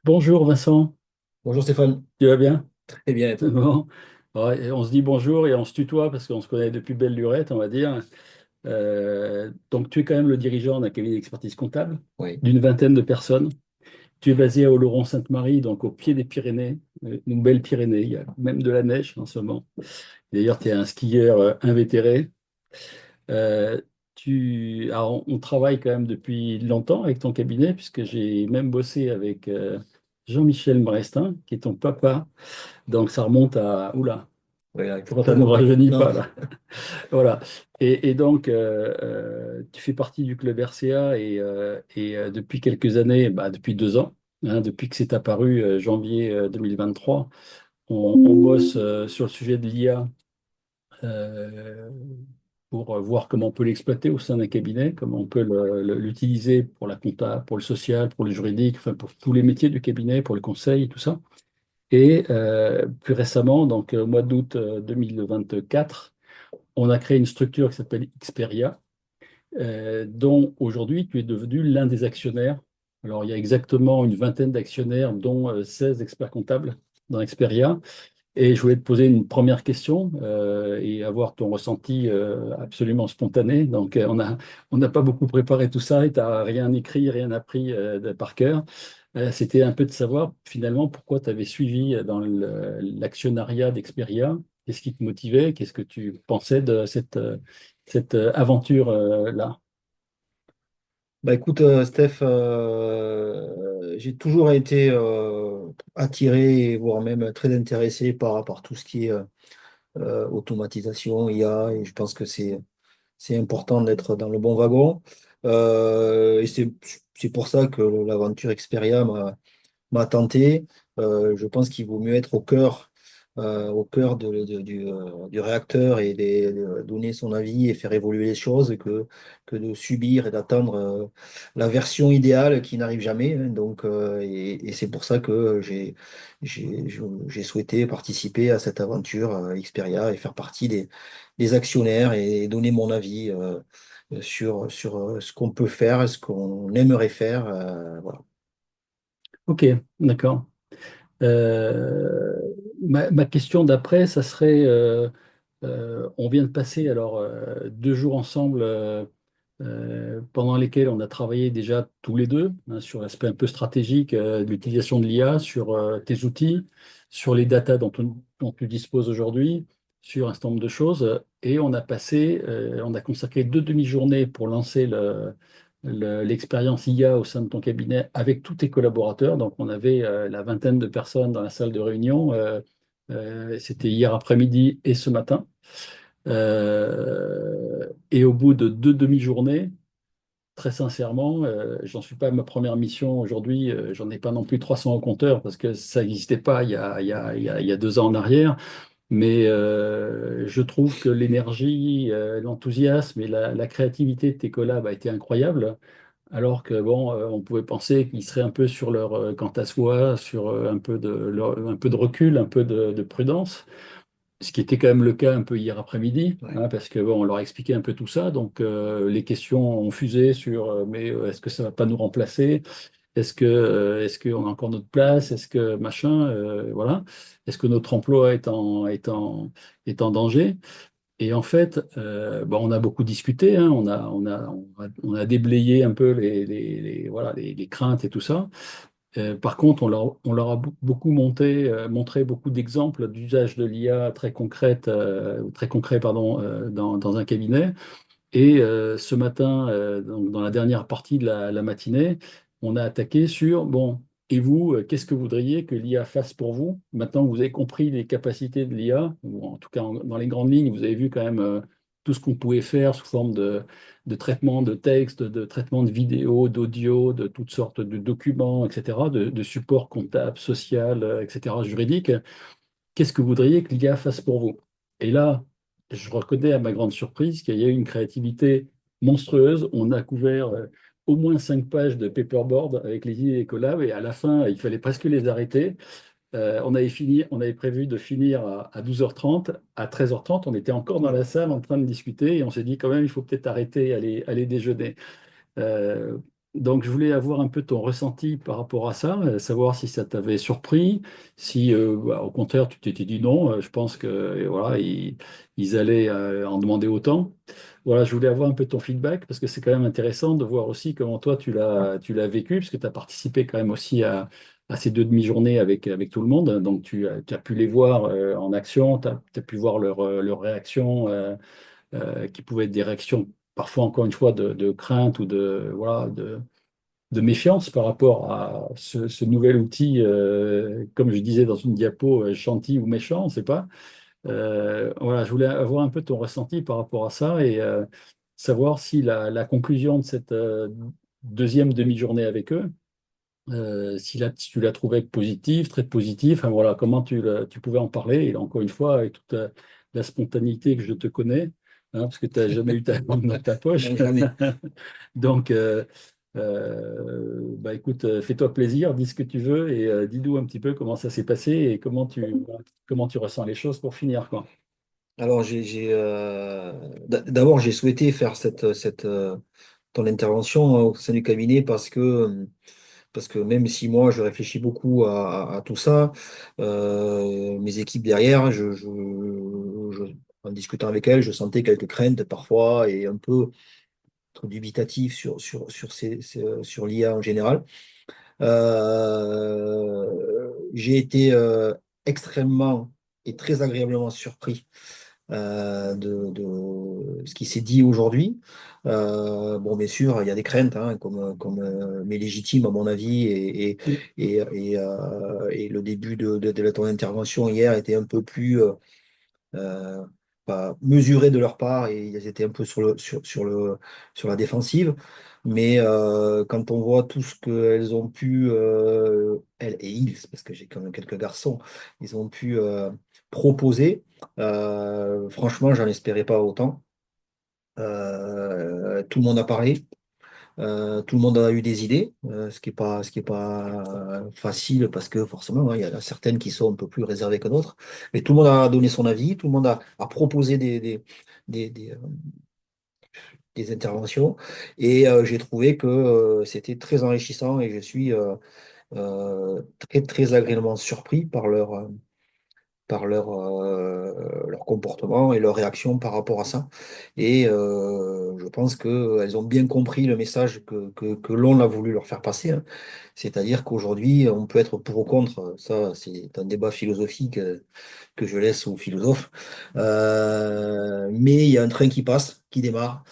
Bonjour Vincent, Bonjour Stéphane. tu vas bien? Très bien, et toi? Bon. Ouais, et on se dit bonjour et on se tutoie parce qu'on se connaît depuis belle lurette, on va dire. Donc tu es quand même le dirigeant d'un cabinet d'expertise comptable Oui. d'une vingtaine de personnes. Tu es basé à Oloron-Sainte-Marie, donc au pied des Pyrénées, une belle Pyrénées. Il y a même de la neige en ce moment. D'ailleurs, tu es un skieur invétéré. Euh, Alors, on travaille quand même depuis longtemps avec ton cabinet, puisque j'ai même bossé avec Jean-Michel Marestin, qui est ton papa. Donc ça remonte à... Oula, Oui, là, il ne faut ça pas ne nous compter. rajeunit Non. pas là. Voilà. Et donc, tu fais partie du club RCA et depuis quelques années, bah, depuis 2 ans, hein, depuis que c'est apparu janvier 2023, on bosse sur le sujet de l'IA euh, pour voir comment on peut l'exploiter au sein d'un cabinet, comment on peut l'utiliser pour la compta, pour le social, pour le juridique, enfin pour tous les métiers du cabinet, pour le conseil, tout ça. Et plus récemment, donc au mois d'août 2024, on a créé une structure qui s'appelle Xperia, dont aujourd'hui tu es devenu l'un des actionnaires. Alors il y a exactement une vingtaine d'actionnaires, dont 16 experts comptables dans Xperia. Et je voulais te poser une première question et avoir ton ressenti absolument spontané. Donc on n'a pas beaucoup préparé tout ça et tu n'as rien écrit, rien appris par cœur. C'était un peu de savoir finalement pourquoi tu avais suivi dans l'actionnariat d'Experia. Qu'est-ce qui te motivait? Qu'est-ce que tu pensais de cette aventure-là? Bah écoute, Steph, j'ai toujours été attiré, voire même très intéressé par tout ce qui est automatisation, IA, et je pense que c'est important d'être dans le bon wagon. Et c'est pour ça que l'aventure Xperia m'a tenté. Je pense qu'il vaut mieux être au cœur du réacteur et de donner son avis et faire évoluer les choses que de subir et d'attendre la version idéale qui n'arrive jamais, hein. Donc, et c'est pour ça que j'ai souhaité participer à cette aventure Xperia et faire partie des actionnaires et donner mon avis sur ce qu'on peut faire, ce qu'on aimerait faire. Voilà. Ok, d'accord. Euh, ma question d'après, ça serait, on vient de passer alors 2 jours ensemble pendant lesquels on a travaillé déjà tous les deux hein, sur l'aspect un peu stratégique de l'utilisation de l'IA, sur tes outils, sur les datas dont tu disposes aujourd'hui, sur un certain nombre de choses. Et on a consacré 2 demi-journées pour lancer l'expérience IA au sein de ton cabinet avec tous tes collaborateurs. Donc on avait la vingtaine de personnes dans la salle de réunion. C'était hier après-midi et ce matin. Et au bout de 2 demi-journées, très sincèrement, j'en suis pas à ma première mission aujourd'hui, j'en ai pas non plus 300 au compteur parce que ça n'existait pas il y a 2 ans en arrière. Mais je trouve que l'énergie, l'enthousiasme et la créativité de tes collabs a été incroyable. Alors que bon, on pouvait penser qu'ils seraient un peu sur leur quant à soi, sur un peu de recul, un peu de prudence. Ce qui était quand même le cas un peu hier après-midi, Ouais. hein, parce que bon, on leur a expliqué un peu tout ça. Donc les questions ont fusé sur mais est-ce que ça va pas nous remplacer? Est-ce qu'on a encore notre place? Est-ce que machin, voilà. Est-ce que notre emploi est en danger? Et en fait, bon, on a beaucoup discuté, hein, on a déblayé un peu voilà, les craintes et tout ça. Par contre, on leur a beaucoup montré beaucoup d'exemples d'usage de l'IA très concret, pardon, dans un cabinet. Et ce matin, donc dans la dernière partie de la matinée, on a attaqué sur, bon, et vous, qu'est-ce que vous voudriez que l'IA fasse pour vous? Maintenant que vous avez compris les capacités de l'IA, ou en tout cas dans les grandes lignes, vous avez vu quand même tout ce qu'on pouvait faire sous forme de traitement de texte, de traitement de vidéos, d'audio, de toutes sortes de documents, etc., de supports comptables, social, etc., juridiques. Qu'est-ce que vous voudriez que l'IA fasse pour vous? Et là, je reconnais à ma grande surprise qu'il y a eu une créativité monstrueuse. On a couvert au moins 5 pages de paperboard avec les idées des collabs et à la fin, il fallait presque les arrêter. On avait prévu de finir à 12h30. À 13h30, on était encore dans la salle en train de discuter et on s'est dit quand même, il faut peut-être arrêter, aller déjeuner. Euh, donc, je voulais avoir un peu ton ressenti par rapport à ça, savoir si ça t'avait surpris, si bah, au contraire tu t'étais dit non, je pense que voilà, ils allaient en demander autant. Voilà, je voulais avoir un peu ton feedback parce que c'est quand même intéressant de voir aussi comment toi tu l'as vécu, parce que tu as participé quand même aussi à ces deux demi-journées avec tout le monde. Donc, tu as pu les voir en action, tu as pu voir leurs réactions qui pouvaient être des réactions parfois, encore une fois, de crainte ou voilà, de méfiance par rapport à ce nouvel outil, comme je disais dans une diapo, gentil ou méchant, on ne sait pas. Voilà, je voulais avoir un peu ton ressenti par rapport à ça et savoir si la conclusion de cette deuxième demi-journée avec eux, si tu la trouvais positive, très positive, enfin, voilà, comment tu pouvais en parler. Et encore une fois, avec toute la spontanéité que je te connais, hein, parce que tu n'as jamais eu ta langue dans ta poche. Non, jamais. Donc, bah, écoute, fais-toi plaisir, dis ce que tu veux et dis-nous un petit peu comment ça s'est passé et comment tu ressens les choses pour finir, quoi. Alors, d'abord, j'ai souhaité faire ton intervention au sein du cabinet parce que même si moi, je réfléchis beaucoup à tout ça, mes équipes derrière, en discutant avec elles, je sentais quelques craintes parfois et un peu trop dubitatif sur l'IA en général. J'ai été extrêmement et très agréablement surpris de ce qui s'est dit aujourd'hui. Bon, bien sûr, il y a des craintes, hein, mais légitimes à mon avis, et le début de ton intervention hier était un peu plus euh, pas mesuré de leur part et ils étaient un peu sur la défensive. Mais quand on voit tout ce qu'elles ont pu, elles et ils, parce que j'ai quand même quelques garçons, ils ont pu proposer, franchement, j'en espérais pas autant. Tout le monde a parlé. Tout le monde a eu des idées, ce qui est pas facile parce que forcément, hein, il y en a certaines qui sont un peu plus réservées que d'autres. Mais tout le monde a donné son avis, tout le monde a proposé des, des, euh, des interventions et j'ai trouvé que c'était très enrichissant et je suis très, très agréablement surpris par leur comportement et leur réaction par rapport à ça. Et je pense qu'elles ont bien compris le message que l'on a voulu leur faire passer, hein. C'est-à-dire qu'aujourd'hui, on peut être pour ou contre. Ça, c'est un débat philosophique que je laisse aux philosophes. Mais il y a un train qui passe, qui démarre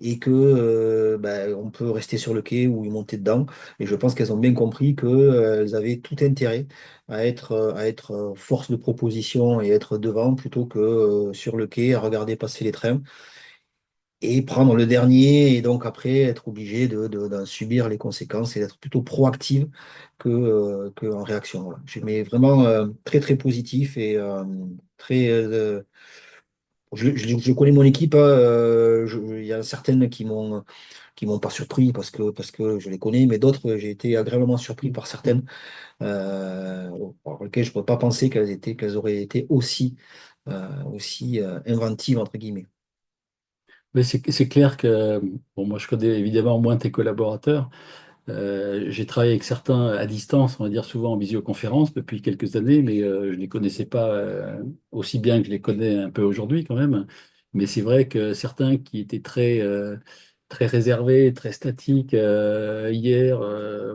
et que ben, on peut rester sur le quai ou y monter dedans. Et je pense qu'elles ont bien compris qu'elles avaient tout intérêt à être force de proposition et être devant plutôt que sur le quai à regarder passer les trains et prendre le dernier et donc après être obligé d'en subir les conséquences et d'être plutôt proactive que en réaction. Voilà. Mais vraiment très très positif et très je connais mon équipe, hein, il y a certaines qui m'ont pas surpris parce que je les connais, mais d'autres, j'ai été agréablement surpris par certaines par lesquelles je ne pourrais pas penser qu'elles auraient été aussi inventives, entre guillemets. Mais c'est clair que, bon, moi je connais évidemment moins tes collaborateurs. J'ai travaillé avec certains à distance, on va dire souvent en visioconférence depuis quelques années, mais je ne les connaissais pas aussi bien que je les connais un peu aujourd'hui quand même. Mais c'est vrai que certains qui étaient très réservés, très statiques hier,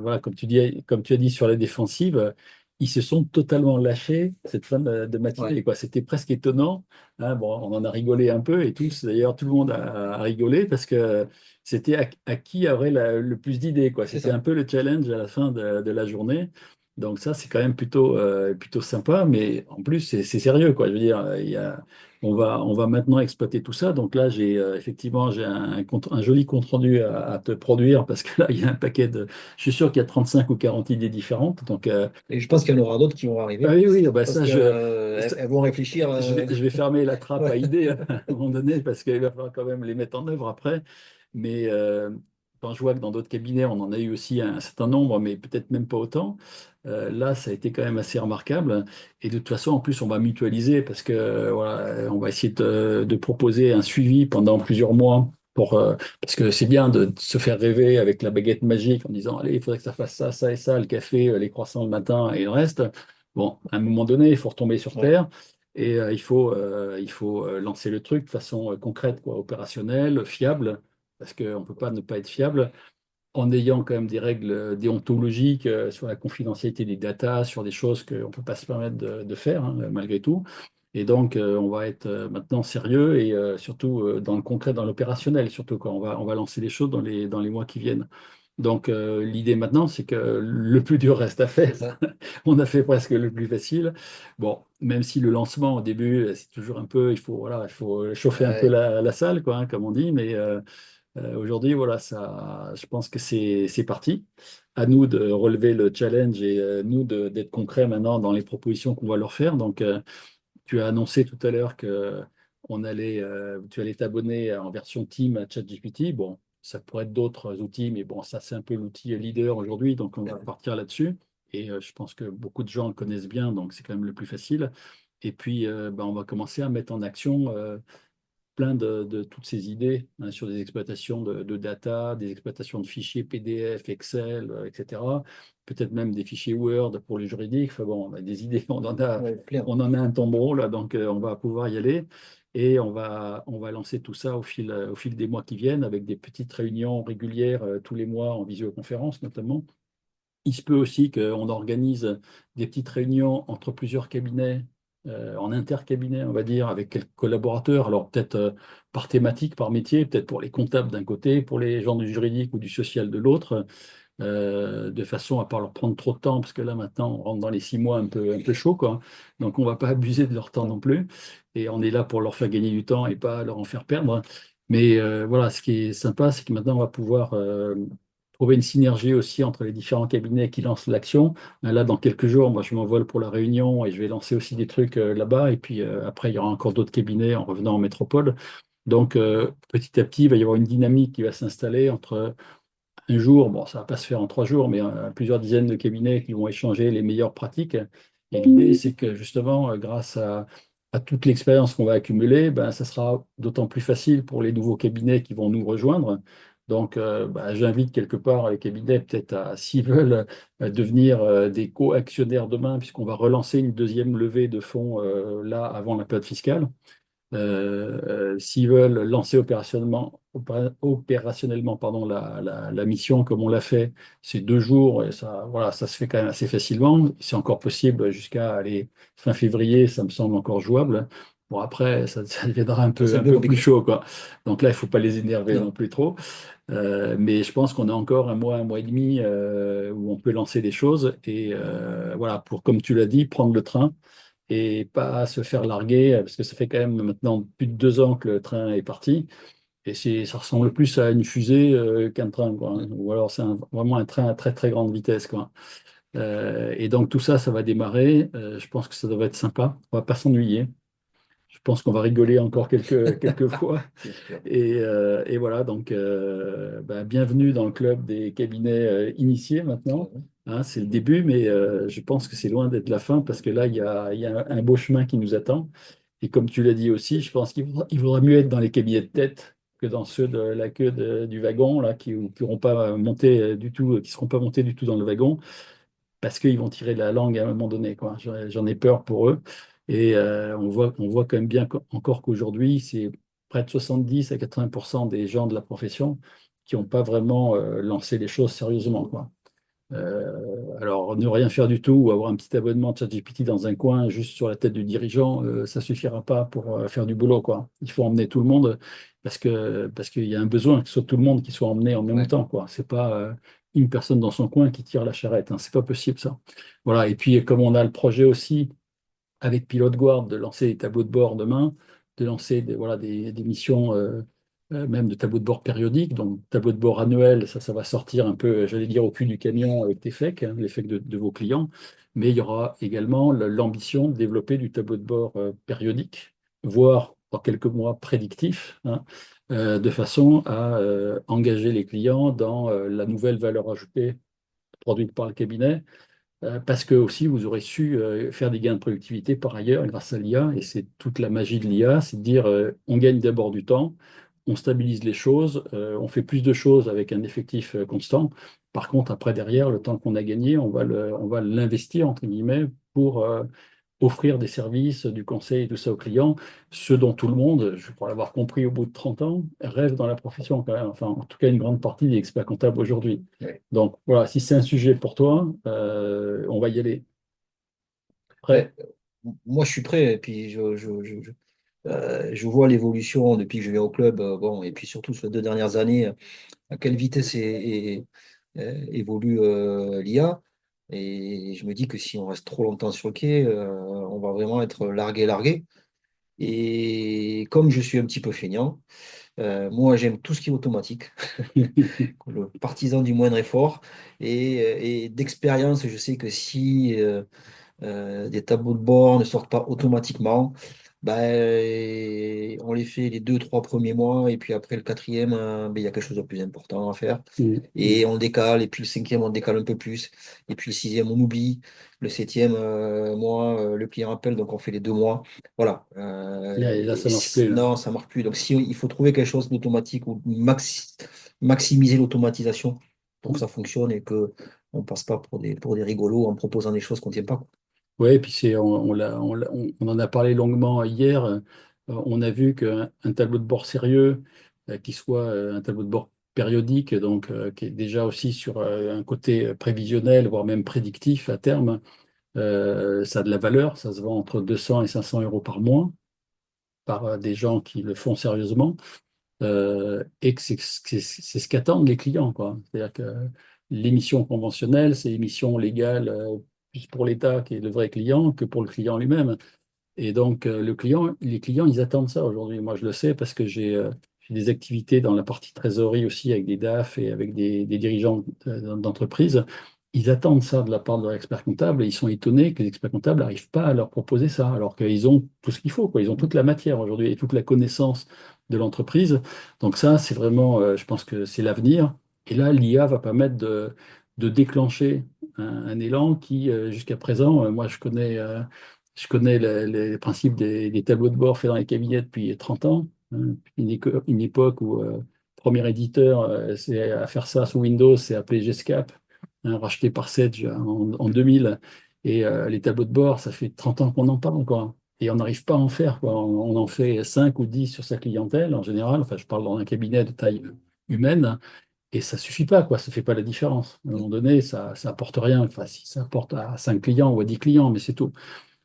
voilà, comme tu as dit sur la défensive, ils se sont totalement lâchés cette fin de Ouais, matinée, quoi. C'était presque étonnant, hein. Bon, on en a rigolé un peu et tous, d'ailleurs, tout le monde a rigolé parce que c'était à qui aurait le plus d'idées, quoi. c'est C'était ça. un peu le challenge à la fin de la journée. Donc ça, c'est quand même plutôt sympa, mais en plus, c'est sérieux, quoi. Je veux dire, on va maintenant exploiter tout ça. Donc là, effectivement, j'ai un joli compte-rendu à te produire parce que là, il y a un paquet de... Je suis sûr qu'il y a 35 ou 40 idées différentes. Donc, Et je pense qu'il y en aura d'autres qui vont ah arriver oui, oui, bah parce ça, que ça- elles vont réfléchir. je vais fermer la trappe à Ouais. idées à un moment donné parce qu'il va falloir quand même les mettre en œuvre après. Mais quand je vois que dans d'autres cabinets, on en a eu aussi un certain nombre, mais peut-être même pas autant, là, ça a été quand même assez remarquable. Et de toute façon, en plus, on va mutualiser parce que voilà, on va essayer de proposer un suivi pendant plusieurs mois Parce que c'est bien de se faire rêver avec la baguette magique en disant, allez, il faudrait que ça fasse ça, ça et ça, le café, les croissants le matin et le reste. Bon, à un moment donné, il faut retomber sur Ouais. terre et il faut lancer le truc de façon concrète, quoi, opérationnelle, fiable, parce qu'on ne peut pas ne pas être fiable en ayant quand même des règles déontologiques sur la confidentialité des datas, sur des choses qu'on ne peut pas se permettre de faire, hein, malgré tout. Et donc, on va être maintenant sérieux et surtout dans le concret, dans l'opérationnel, surtout quand on va lancer les choses dans les mois qui viennent. Donc, l'idée maintenant, c'est que le plus dur reste à C'est faire. ça. On a fait presque le plus facile. Bon, même si le lancement au début, c'est toujours un peu, voilà, il faut chauffer un peu Ouais. la salle, quoi, hein, comme on dit, mais aujourd'hui, voilà, je pense que c'est parti. À nous de relever le challenge et nous d'être concrets maintenant dans les propositions qu'on va leur faire. Donc, tu as annoncé tout à l'heure que tu allais t'abonner en version Team à ChatGPT. Bon, ça pourrait être d'autres outils, mais bon, ça, c'est un peu l'outil leader aujourd'hui, donc on va partir là-dessus. Et je pense que beaucoup de gens le connaissent bien, donc c'est quand même le plus facile. Et puis, on va commencer à mettre en action plein de toutes ces idées hein, sur des exploitations de data, des exploitations de fichiers PDF, Excel, etc. Peut-être même des fichiers Word pour les juridiques. Enfin bon, on a des idées, Ouais, plein. on en a un tombeau là, donc on va pouvoir y aller. Et on va lancer tout ça au fil des mois qui viennent avec des petites réunions régulières tous les mois en visioconférence notamment. Il se peut aussi qu'on organise des petites réunions entre plusieurs cabinets, en intercabinet, on va dire, avec quelques collaborateurs. Alors peut-être par thématique, par métier, peut-être pour les comptables d'un côté, pour les gens du juridique ou du social de l'autre, de façon à ne pas leur prendre trop de temps, parce que là maintenant, on rentre dans les 6 mois un peu chaud, quoi. Donc on ne va pas abuser de leur temps Ouais. non plus. Et on est là pour leur faire gagner du temps et pas leur en faire perdre. Mais voilà, ce qui est sympa, c'est que maintenant, on va pouvoir trouver une synergie aussi entre les différents cabinets qui lancent l'action. Là, dans quelques jours, moi, je m'envole pour la Réunion et je vais lancer aussi des trucs là-bas. Et puis après, il y aura encore d'autres cabinets en revenant en métropole. Donc, petit à petit, il va y avoir une dynamique qui va s'installer entre un jour, bon, ça ne va pas se faire en 3 jours, mais plusieurs dizaines de cabinets qui vont échanger les meilleures pratiques. Et l'idée, c'est que justement, grâce à toute l'expérience qu'on va accumuler, ben, ça sera d'autant plus facile pour les nouveaux cabinets qui vont nous rejoindre. Donc, j'invite quelque part les cabinets, peut-être s'ils veulent devenir des co-actionnaires demain, puisqu'on va relancer une deuxième levée de fonds là avant la période fiscale. S'ils veulent lancer opérationnellement pardon, la mission comme on l'a fait, c'est 2 jours et ça, voilà, ça se fait quand même assez facilement. C'est encore possible jusqu'à aller fin février, ça me semble encore jouable. Bon, après, ça deviendra Ça, c'est un le plus peu plus compliqué. chaud, quoi. Donc là, il ne faut pas les énerver non Non. plus trop. Mais je pense qu'on a encore un mois et demi où on peut lancer des choses et voilà, pour, comme tu l'as dit, prendre le train et pas se faire larguer, parce que ça fait quand même maintenant plus de 2 ans que le train est parti, et ça ressemble plus à une fusée qu'un train, quoi, hein. Mm. Ou alors c'est vraiment un train à très très grande vitesse, quoi. Et donc tout ça, ça va démarrer. Je pense que ça devrait être sympa. On va pas s'ennuyer. Je pense qu'on va rigoler encore Non. quelques fois. C'est sûr. Et voilà, donc bienvenue dans le club des cabinets initiés maintenant. Ouais. Hein, c'est le début, mais je pense que c'est loin d'être la fin parce que là, il y a un beau chemin qui nous attend. Et comme tu l'as dit aussi, je pense il vaudra mieux être dans les cabinets de tête que dans ceux de la queue du wagon, là, qui n'auront pas monté du tout, qui seront pas montés du tout dans le wagon parce qu'ils vont tirer de la langue à un moment donné, quoi. J'en ai peur pour eux. Et on voit quand même bien encore qu'aujourd'hui, c'est près de 70 à 80% des gens de la profession qui n'ont pas vraiment lancé les choses sérieusement, quoi. Alors, ne rien faire du tout ou avoir un petit abonnement de ChatGPT dans un coin juste sur la tête du dirigeant, ça suffira pas pour faire du boulot, quoi. Il faut emmener tout le monde parce qu'il y a un besoin que ce soit tout le monde qui soit emmené en même Ouais. temps, quoi. C'est pas une personne dans son coin qui tire la charrette, hein. C'est pas possible, ça. Voilà. Et puis, comme on a le projet aussi avec Pilot Guard de lancer des tableaux de bord demain, de lancer voilà, des missions, même de tableaux de bord périodiques. Donc, tableau de bord annuel, ça va sortir un peu, j'allais dire, au cul du camion avec tes FEC, hein, les FEC de vos clients. Mais il y aura également l'ambition de développer du tableau de bord périodique, voire dans quelques mois prédictif, hein, de façon à engager les clients dans la nouvelle valeur ajoutée produite par le cabinet parce que aussi vous aurez su faire des gains de productivité par ailleurs grâce à l'IA, et c'est toute la magie de l'IA, c'est de dire on gagne d'abord du temps, on stabilise les choses, on fait plus de choses avec un effectif constant. Par contre, après, derrière, le temps qu'on a gagné, on va l'investir, entre guillemets, pour offrir des services, du conseil et tout ça aux clients, ce dont tout le monde, je crois l'avoir compris au bout de 30 ans, rêve dans la profession quand même. Enfin, en tout cas, une grande partie des experts comptables aujourd'hui. Ouais. Donc voilà, si c'est un sujet pour toi, on va y aller. Prêt? Ben, moi, je suis prêt. Et puis, je vois l'évolution depuis que je viens au club. Bon, et puis surtout sur les 2 dernières années, à quelle vitesse évolue l'IA. Et je me dis que si on reste trop longtemps sur le quai, on va vraiment être largué. Et comme je suis un petit peu feignant, moi j'aime tout ce qui est automatique, le partisan du moindre effort. Et d'expérience, je sais que si des tableaux de bord ne sortent pas automatiquement, ben, on les fait les 2, 3 premiers mois, et puis après le quatrième, ben, il y a quelque chose de plus important à faire. Mm, mm. Et on décale, et puis le cinquième, on décale un peu plus, et puis le sixième, on oublie. Le septième mois, le client appelle, donc on fait les 2 mois. Voilà. Et là, ça marche plus, là. Non, ça marche plus. Donc si il faut trouver quelque chose d'automatique ou maximiser l'automatisation pour que ça fonctionne et que on passe pas pour des rigolos en proposant des choses qu'on ne tient pas. Oui, et puis on en a parlé longuement hier. On a vu qu'un tableau de bord sérieux, qui soit un tableau de bord périodique, donc qui est déjà aussi sur un côté prévisionnel, voire même prédictif à terme, ça a de la valeur. Ça se vend entre 200 et 500 euros par mois par des gens qui le font sérieusement. Et que c'est ce qu'attendent les clients, quoi. C'est-à-dire que l'émission conventionnelle, c'est l'émission légale plus pour l'État qui est le vrai client que pour le client lui-même. Et donc, les clients, ils attendent ça aujourd'hui. Moi, je le sais parce que j'ai des activités dans la partie trésorerie aussi avec des DAF et avec des dirigeants d'entreprise. Ils attendent ça de la part de leur expert comptable et ils sont étonnés que les experts comptables n'arrivent pas à leur proposer ça, alors qu'ils ont tout ce qu'il faut, quoi. Ils ont toute la matière aujourd'hui et toute la connaissance de l'entreprise. Donc ça, c'est vraiment, je pense que c'est l'avenir. Et là, l'IA va permettre de déclencher un élan qui, jusqu'à présent, moi, je connais les principes des tableaux de bord faits dans les cabinets depuis 30 ans. Hein. Une époque où premier éditeur c'est à faire ça sous Windows, c'est appelé Gescap, hein, racheté par Sage en 2000. Et les tableaux de bord, ça fait 30 ans qu'on en parle encore. Et on n'arrive pas à en faire, quoi. On en fait 5 ou 10 sur sa clientèle en général. Enfin, je parle dans un cabinet de taille humaine. Et ça suffit pas, quoi. Ça fait pas la différence. À un moment donné, ça apporte rien. Enfin, si ça apporte à 5 clients ou à 10 clients, mais c'est tout.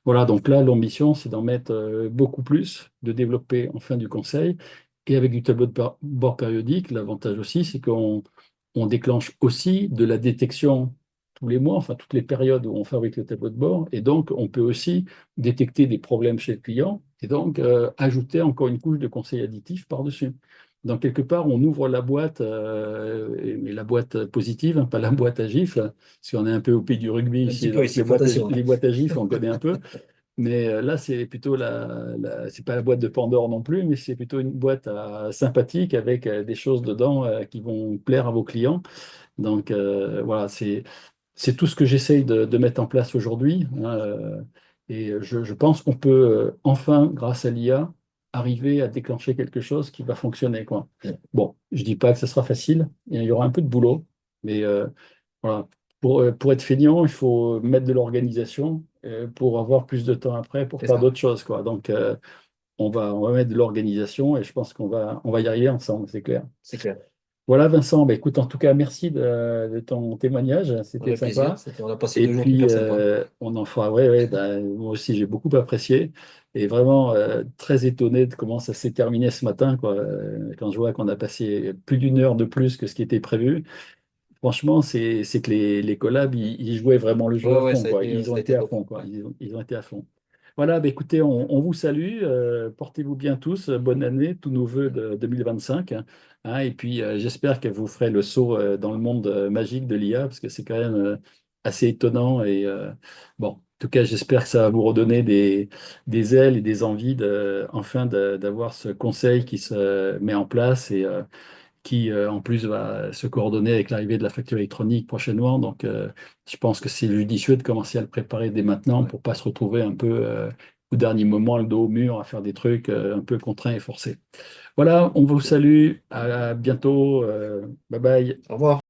Voilà, donc là, l'ambition, c'est d'en mettre beaucoup plus, de développer enfin du conseil. Et avec du tableau de bord périodique, l'avantage aussi, c'est qu'on déclenche aussi de la détection tous les mois, enfin toutes les périodes où on fabrique le tableau de bord. Et donc, on peut aussi détecter des problèmes chez le client et donc ajouter encore une couche de conseil additif par-dessus. Donc, quelque part, on ouvre la boîte, mais la boîte positive, hein, pas la boîte à gifles, parce qu'on est un peu au pays du rugby Un petit ici, peu donc ici, faut attention. les boîtes à gifles, on connaît un peu. Mais là, c'est plutôt c'est pas la boîte de Pandore non plus, mais c'est plutôt une boîte sympathique avec des choses dedans qui vont plaire à vos clients. Donc voilà, c'est tout ce que j'essaye de mettre en place aujourd'hui, hein, et je pense qu'on peut enfin, grâce à l'IA, arriver à déclencher quelque chose qui va fonctionner, quoi. Bon, je dis pas que ce sera facile, il y aura un peu de boulot, mais voilà. Pour être feignant, il faut mettre de l'organisation pour avoir plus de temps après pour C'est faire ça. d'autres choses, quoi. Donc, on va mettre de l'organisation et je pense on va y arriver ensemble, c'est clair. C'est clair. Voilà, Vincent, bah, écoute, en tout cas, merci de ton témoignage, c'était Avec plaisir. sympa. On a passé Et 2 jours puis, super sympas. on en fera, ouais, ouais, bah, moi aussi, j'ai beaucoup apprécié et vraiment très étonné de comment ça s'est terminé ce matin, quoi. Quand je vois qu'on a passé plus d'1 heure de plus que ce qui était prévu. Franchement, c'est que les collabs, ils jouaient vraiment le jeu Ouais, à ouais, fond, quoi. Ils ont ça a été été à top. fond, quoi. Ouais. Ils ont été à fond. Voilà, bah écoutez, on vous salue. Portez-vous bien tous. Bonne année, tous nos voeux de 2025. Hein, et puis, j'espère que vous ferez le saut dans le monde magique de l'IA, parce que c'est quand même assez étonnant. Et bon, en tout cas, j'espère que ça va vous redonner des ailes et des envies enfin d'avoir ce conseil qui se met en place et qui en plus va se coordonner avec l'arrivée de la facture électronique prochainement. Donc, je pense que c'est judicieux de commencer à le préparer dès maintenant Ouais. pour pas se retrouver un peu au dernier moment le dos au mur à faire des trucs un peu contraints et forcés. Voilà, on vous salue, à bientôt, bye bye. Au revoir.